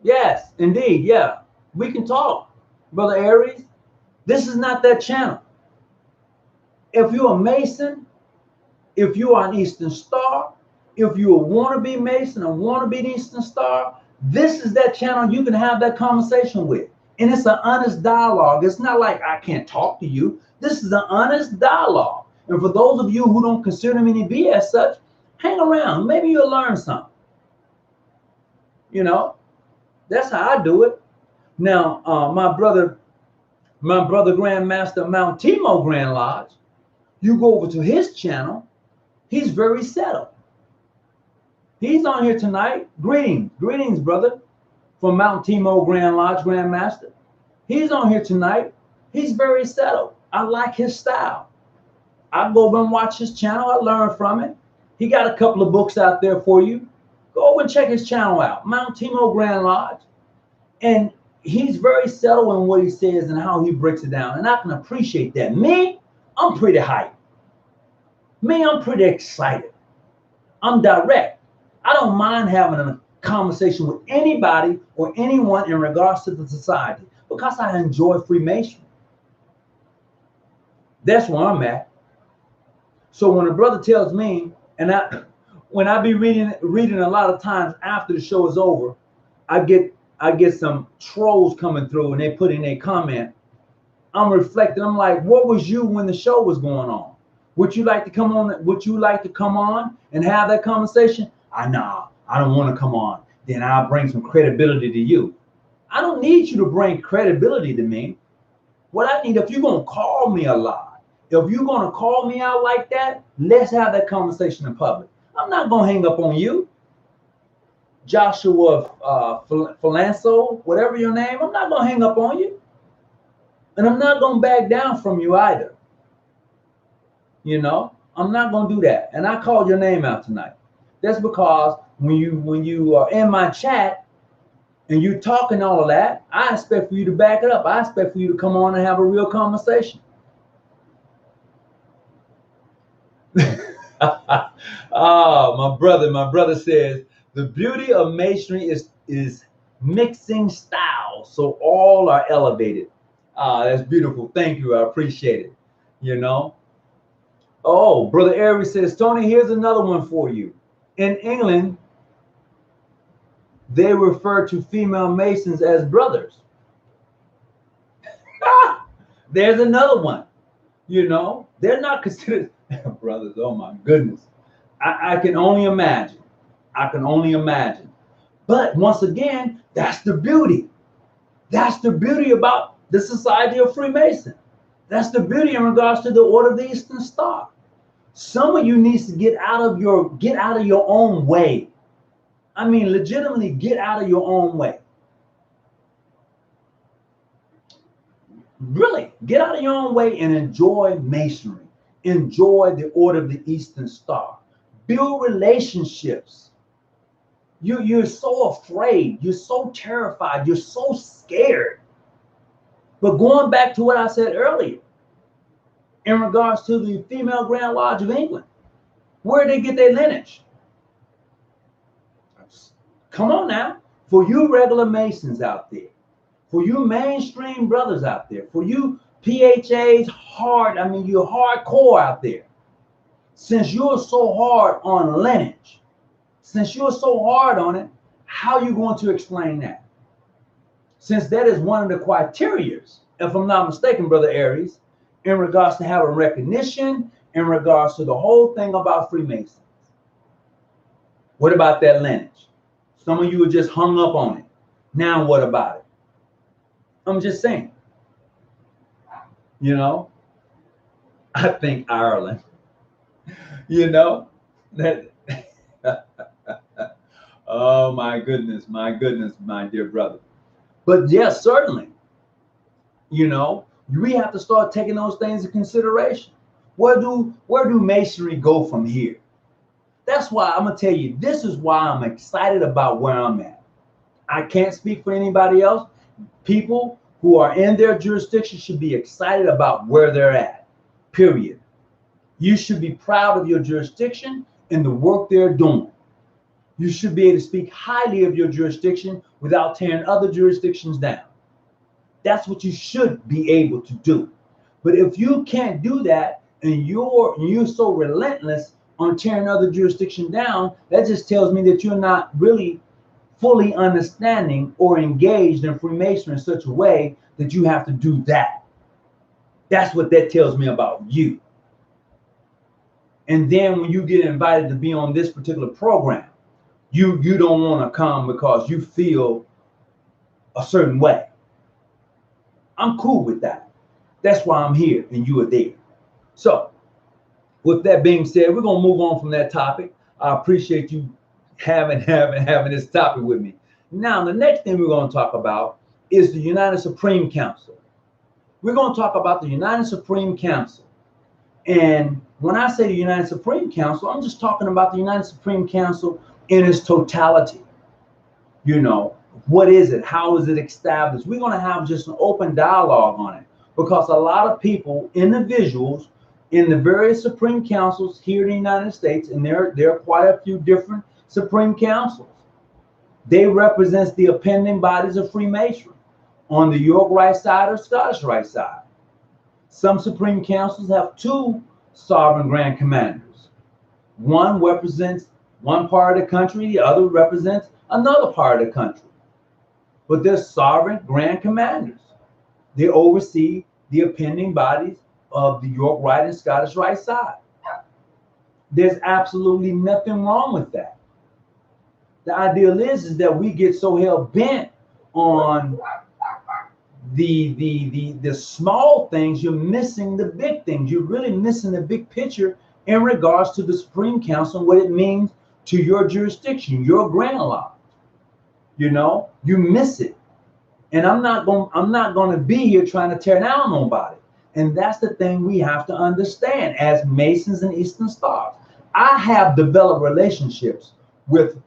A: Yes, indeed. Yeah, we can talk, Brother Aries. This is not that channel. If you're a Mason, if you are an Eastern Star, if you a wannabe Mason or wannabe Eastern Star, this is that channel you can have that conversation with. And it's an honest dialogue. It's not like I can't talk to you. This is an honest dialogue. And for those of you who don't consider me to be as such, hang around. Maybe you'll learn something. You know, that's how I do it. Now, my brother Grand Master Mount Timo Grand Lodge, you go over to his channel, he's very settled. He's on here tonight. Greetings, brother, from Mount Timo Grand Lodge, Grand Master. He's on here tonight. He's very settled. I like his style. I go over and watch his channel. I learn from it. He got a couple of books out there for you. Go over and check his channel out, Mount Timo Grand Lodge. And he's very settled in what he says and how he breaks it down. And I can appreciate that. Me, I'm pretty hyped. Me, I'm pretty excited. I'm direct. I don't mind having a conversation with anybody or anyone in regards to the society because I enjoy Freemasonry. That's where I'm at. So when a brother tells me, and when I be reading a lot of times after the show is over, I get some trolls coming through and they put in a comment. I'm reflecting. I'm like, what was you when the show was going on? Would you like to come on? Would you like to come on and have that conversation? I don't want to come on. Then I'll bring some credibility to you. I don't need you to bring credibility to me. What I need, if you're going to call me a lot, if you're going to call me out like that, let's have that conversation in public. I'm not going to hang up on you. Joshua Falanso, whatever your name, I'm not going to hang up on you. And I'm not going to back down from you either. You know, I'm not going to do that. And I called your name out tonight. That's because when you are in my chat and you talking all of that, I expect for you to back it up. I expect for you to come on and have a real conversation. Oh, my brother says the beauty of masonry is mixing styles, so all are elevated. Ah, that's beautiful. Thank you. I appreciate it. You know. Oh, Brother Aries says, Tony, here's another one for you. In England, they refer to female masons as brothers. There's another one. You know, they're not considered brothers. Oh my goodness. I can only imagine. I can only imagine. But once again, that's the beauty. That's the beauty about the Society of Freemasons. That's the beauty in regards to the Order of the Eastern Star. Some of you needs to get out of your own way. I mean, legitimately get out of your own way. Really, get out of your own way and enjoy masonry. Enjoy the Order of the Eastern Star. Build relationships. You're so afraid. You're so terrified. You're so scared. But going back to what I said earlier, in regards to the Female Grand Lodge of England, where did they get their lineage? Come on now. For you regular Masons out there, for you mainstream brothers out there, for you PHAs you're hardcore out there. Since you're so hard on lineage, since you're so hard on it, how are you going to explain that? Since that is one of the criterias, if I'm not mistaken, Brother Aries, in regards to having recognition, in regards to the whole thing about Freemasons. What about that lineage? Some of you are just hung up on it. Now what about it? I'm just saying. You know, I think Ireland, you know, that oh my goodness, my dear brother. But yes, certainly, you know, we have to start taking those things into consideration. Where do masonry go from here? That's why I'm gonna tell you, this is why I'm excited about where I'm at. I can't speak for anybody else. People who are in their jurisdiction should be excited about where they're at, period. You should be proud of your jurisdiction and the work they're doing. You should be able to speak highly of your jurisdiction without tearing other jurisdictions down. That's what you should be able to do. But if you can't do that and you're so relentless on tearing other jurisdiction down, that just tells me that you're not really fully understanding or engaged in Freemasonry in such a way that you have to do that. That's what that tells me about you. And then when you get invited to be on this particular program, you don't want to come because you feel a certain way. I'm cool with that. That's why I'm here and you are there. So with that being said, we're going to move on from that topic. I appreciate you having this topic with me. Now, the next thing we're going to talk about is the United Supreme Council. We're going to talk about the United Supreme Council. And when I say the United Supreme Council, I'm just talking about the United Supreme Council in its totality. You know, what is it? How is it established? We're going to have just an open dialogue on it because a lot of people, individuals in the various Supreme Councils here in the United States, and there are quite a few different Supreme Councils. They represent the appending bodies of Freemasonry on the York Rite side or Scottish Rite side. Some Supreme Councils have two sovereign Grand Commanders. One represents one part of the country, the other represents another part of the country. But they're sovereign Grand Commanders. They oversee the appending bodies of the York Rite and Scottish Rite side. There's absolutely nothing wrong with that. The ideal is that we get so hell bent on the small things, you're missing the big things. You're really missing the big picture in regards to the Supreme Council and what it means to your jurisdiction, your Grand Lodge. You know, you miss it. And I'm not going to be here trying to tear down nobody. And that's the thing we have to understand as Masons and Eastern Stars. I have developed relationships with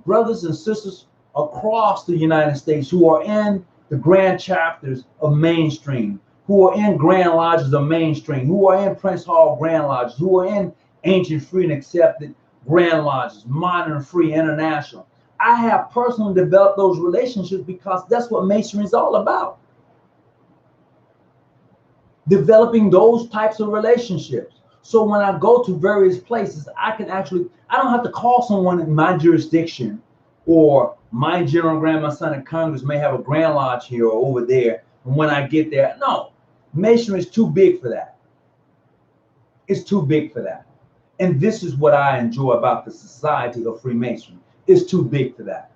A: brothers and sisters across the United States who are in the grand chapters of mainstream, who are in grand lodges of mainstream, who are in Prince Hall grand lodges, who are in ancient free and accepted grand lodges, modern free international. I have personally developed those relationships because that's what masonry is all about. Developing those types of relationships. So when I go to various places, I don't have to call someone in my jurisdiction, or my General Grand Masonic Congress may have a Grand Lodge here or over there. And when I get there, no, masonry is too big for that. It's too big for that. And this is what I enjoy about the Society of Freemasonry. It's too big for that.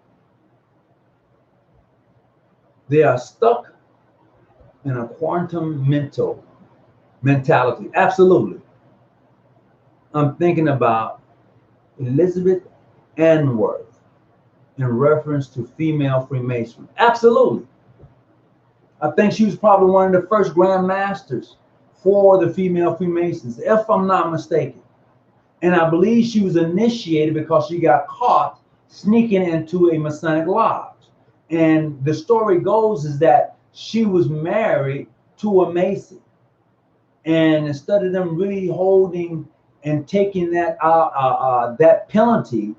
A: They are stuck in a quantum mentality. Absolutely. I'm thinking about Elizabeth Anworth in reference to female Freemasonry. Absolutely. I think she was probably one of the first Grand Masters for the female Freemasons, if I'm not mistaken. And I believe she was initiated because she got caught sneaking into a Masonic lodge. And the story goes is that she was married to a Mason. And instead of them really holding and taking that penalty,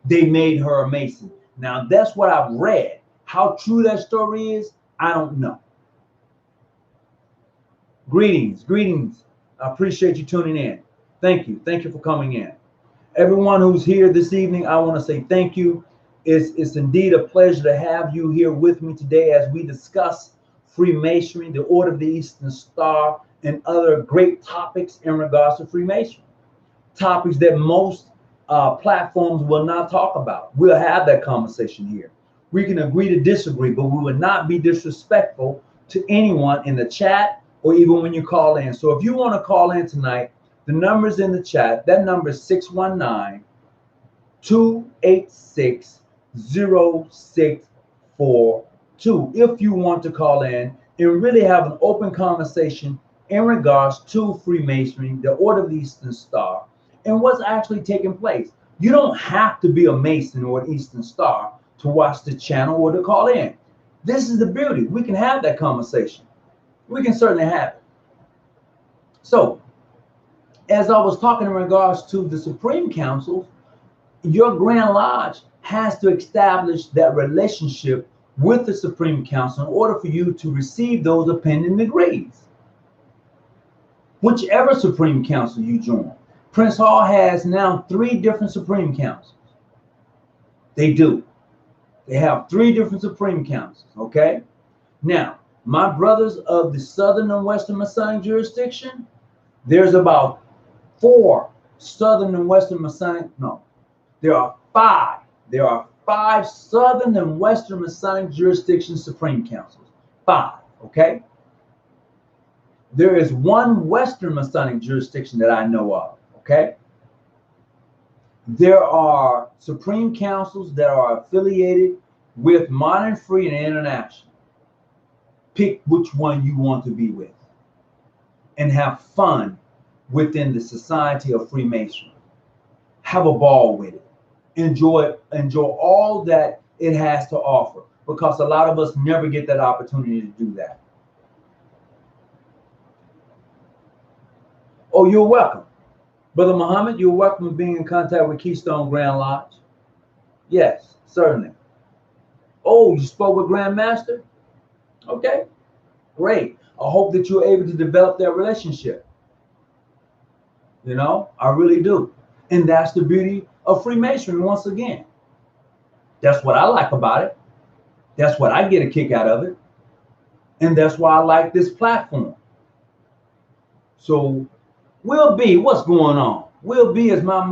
A: they made her a Mason. Now, that's what I've read. How true that story is, I don't know. Greetings. I appreciate you tuning in. Thank you for coming in. Everyone who's here this evening, I want to say thank you. It's indeed a pleasure to have you here with me today as we discuss Freemasonry, the Order of the Eastern Star, and other great topics in regards to Freemasonry. Topics that most platforms will not talk about. We'll have that conversation here. We can agree to disagree, but we will not be disrespectful to anyone in the chat or even when you call in. So if you want to call in tonight, the number's in the chat. That number is 619-286-0642. If you want to call in and really have an open conversation in regards to Freemasonry, the Order of the Eastern Star, and what's actually taking place. You don't have to be a Mason or an Eastern Star to watch the channel or to call in. This is the beauty. We can have that conversation. We can certainly have it. So, as I was talking in regards to the Supreme Council, your Grand Lodge has to establish that relationship with the Supreme Council in order for you to receive those opinion degrees. Whichever Supreme Council you join. Prince Hall has now 3 different Supreme Councils. They do. They have 3 different Supreme Councils, okay? Now, my brothers of the Southern and Western Masonic jurisdiction, there's about 4 Southern and Western Masonic, no, there are 5. There are 5 Southern and Western Masonic jurisdiction Supreme Councils. 5, okay? There is 1 Western Masonic jurisdiction that I know of, okay? There are Supreme Councils that are affiliated with Modern Free and International. Pick which one you want to be with and have fun within the Society of Freemasonry. Have a ball with it. Enjoy all that it has to offer, because a lot of us never get that opportunity to do that. Oh, you're welcome. Brother Muhammad, you're welcome to being in contact with Keystone Grand Lodge. Yes, certainly. Oh, you spoke with Grand Master? Okay, great. I hope that you're able to develop that relationship. You know, I really do. And that's the beauty of Freemasonry once again. That's what I like about it. That's what I get a kick out of it. And that's why I like this platform. So Will B, what's going on? Will B is my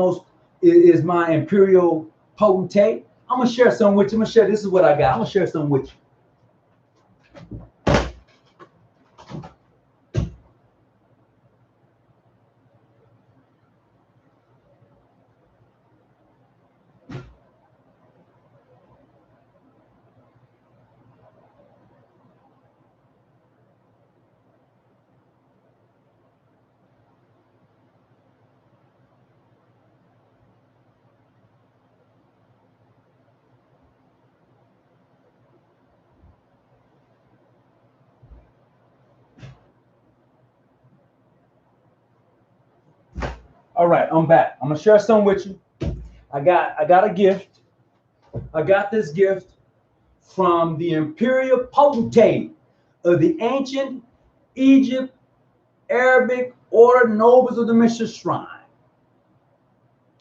A: Imperial potentate. I'm gonna share some with you. This is what I got. I'm gonna share some with you. All right, I'm back. I'm gonna share some with you. I got a gift. I got this gift from the Imperial potentate of the ancient Egypt Arabic Order Nobles of the Mystery Shrine.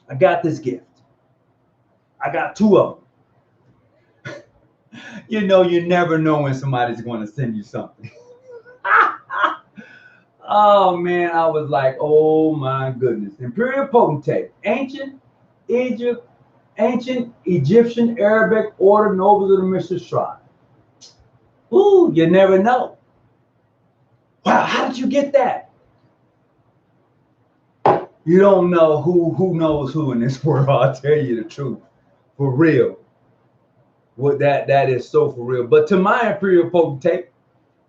A: I got this gift. I got two of them. You know, you never know when somebody's going to send you something. Oh man, I was like, oh my goodness. Imperial potentate, ancient Egyptian Arabic Order Nobles of the Mystery Shrine. Ooh, you never know. Wow, how did you get that? You don't know who knows who in this world. I'll tell you the truth. For real. What that is so for real. But to my Imperial potentate,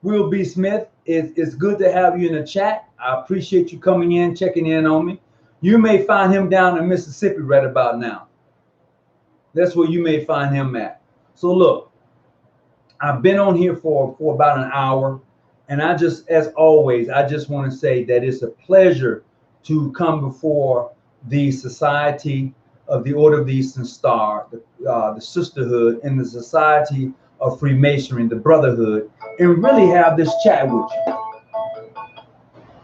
A: Will B. Smith, it's good to have you in the chat. I appreciate you coming in, checking in on me. You may find him down in Mississippi right about now. That's where you may find him at. So look, I've been on here for about an hour. And I just, as always, I just want to say that it's a pleasure to come before the Society of the Order of the Eastern Star, the Sisterhood, and the Society of Freemasonry, the Brotherhood, and really have this chat with you.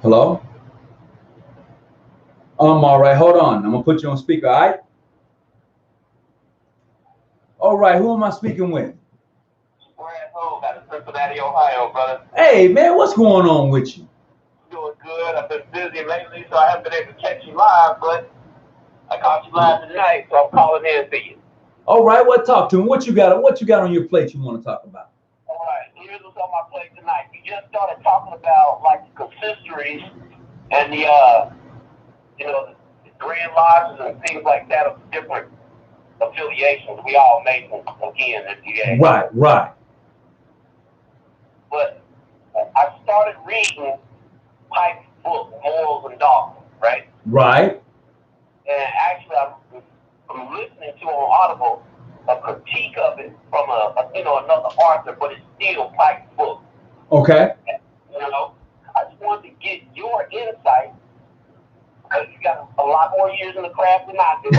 A: Hello? All right, hold on. I'm going to put you on speaker, all right? All right, who am I speaking with?
B: Out of Cincinnati, Ohio, brother.
A: Hey, man, what's going on with you?
B: Doing good. I've been busy lately, so I haven't been able to catch you live, but I caught you live tonight, so I'm calling in to you.
A: All right, well, talk to me. What you got on your plate you want to talk about?
B: All right, here's what's on my plate tonight. You just started talking about, like, the consistories and the Grand Lodges and things like that of different affiliations. We all Masons again this year.
A: Right.
B: But I started reading Pike's book, Morals and Dogma, right?
A: Right.
B: And actually, I'm listening to on Audible a critique of it from another author, but it's still Pike's book.
A: Okay.
B: I just wanted to get your insight, because you got a lot more years in the craft than I do.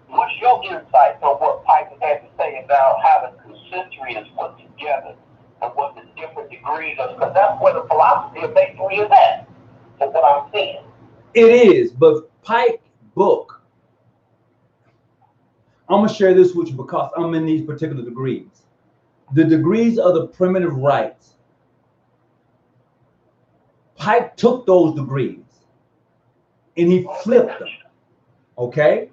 B: What's your insight on what Pike has to say about how the consistory is put together and what the different degrees are? Because that's where the philosophy of Masonry is at, from what I'm seeing.
A: It is, but Pike book, I'm going to share this with you because I'm in these particular degrees. The degrees of the primitive rites. Pike took those degrees and he flipped them. Okay?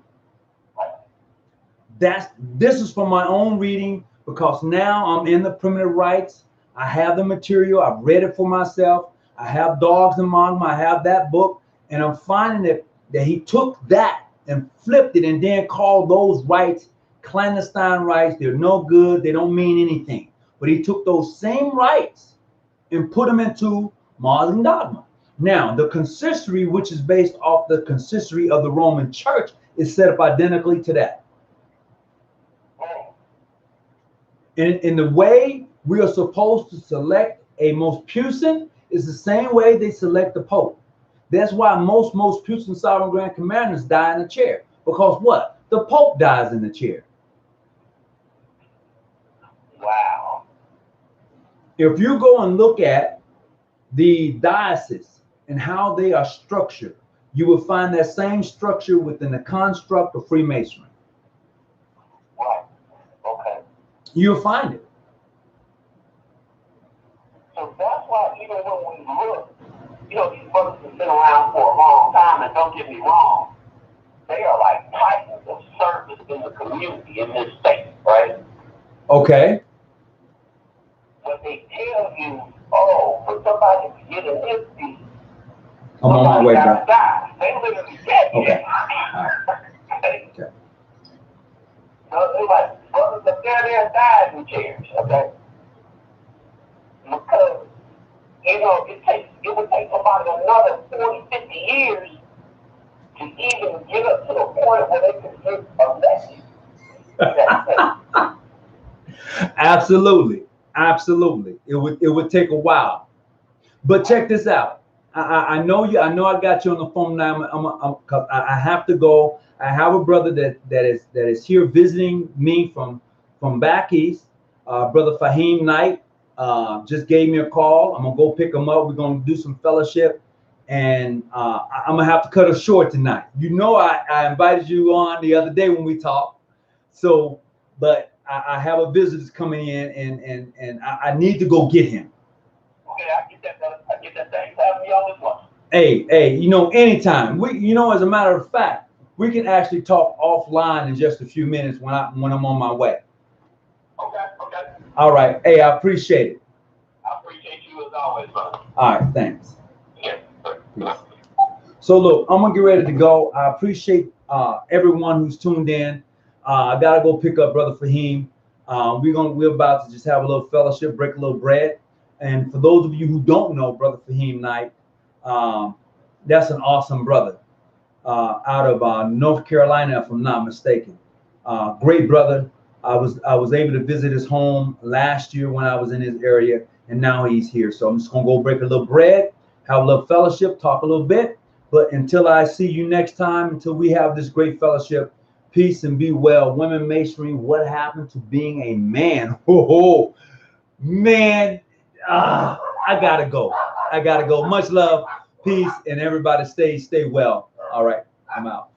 A: This is from my own reading, because now I'm in the primitive rites. I have the material. I've read it for myself. I have Dogs and Mongrel. I have that book, and I'm finding that he took that and flipped it and then called those rites clandestine rites. They're no good. They don't mean anything. But he took those same rites and put them into Morals and Dogma. Now, the consistory, which is based off the consistory of the Roman Church, is set up identically to that. In the way we are supposed to select a most puissant is the same way they select the Pope. That's why most puissant sovereign grand commanders die in a chair. Because what? The Pope dies in the chair.
B: Wow.
A: If you go and look at the diocese and how they are structured, you will find that same structure within the construct of Freemasonry.
B: Right. Okay.
A: You'll find it.
B: So that's why even when we look, these brothers have been around for a long time, and don't get me wrong, they are like titans of service in the community in this state, right?
A: Okay.
B: But they tell you, for somebody to get in this seat,
A: I'm on my way, bro.
B: They literally get you.
A: Okay. All right. Okay.
B: So they're like, brothers up there died in chairs, okay? Because, it would take somebody another 40, 50 years to even get up to the point where they can get elected.
A: Absolutely. It would take a while. But check this out. I know you. I know I got you on the phone now. Cause I have to go. I have a brother that is here visiting me from back east. Brother Fahim Knight just gave me a call. I'm gonna go pick him up. We're gonna do some fellowship, and I'm gonna have to cut it short tonight. You know, I invited you on the other day when we talked. So, but I have a visitor coming in, and I need to go get him.
B: Okay, I get that, brother. I get that. Thanks for having me on this one.
A: Hey, you know, anytime. As a matter of fact, we can actually talk offline in just a few minutes when I'm on my way.
B: Okay.
A: All right. Hey, I appreciate it.
B: I appreciate you as always, brother.
A: All right, thanks.
B: Yeah.
A: So look, I'm gonna get ready to go. I appreciate everyone who's tuned in. I gotta go pick up Brother Fahim. We're about to just have a little fellowship, break a little bread. And for those of you who don't know Brother Fahim Knight, that's an awesome brother out of North Carolina, if I'm not mistaken. Great brother. I was able to visit his home last year when I was in his area, and now he's here. So I'm just gonna go break a little bread, have a little fellowship, talk a little bit. But until I see you next time, until we have this great fellowship, peace and be well. Women Masonry, what happened to being a man? Oh, man, I gotta go. Much love, peace, and everybody stay well. All right, I'm out.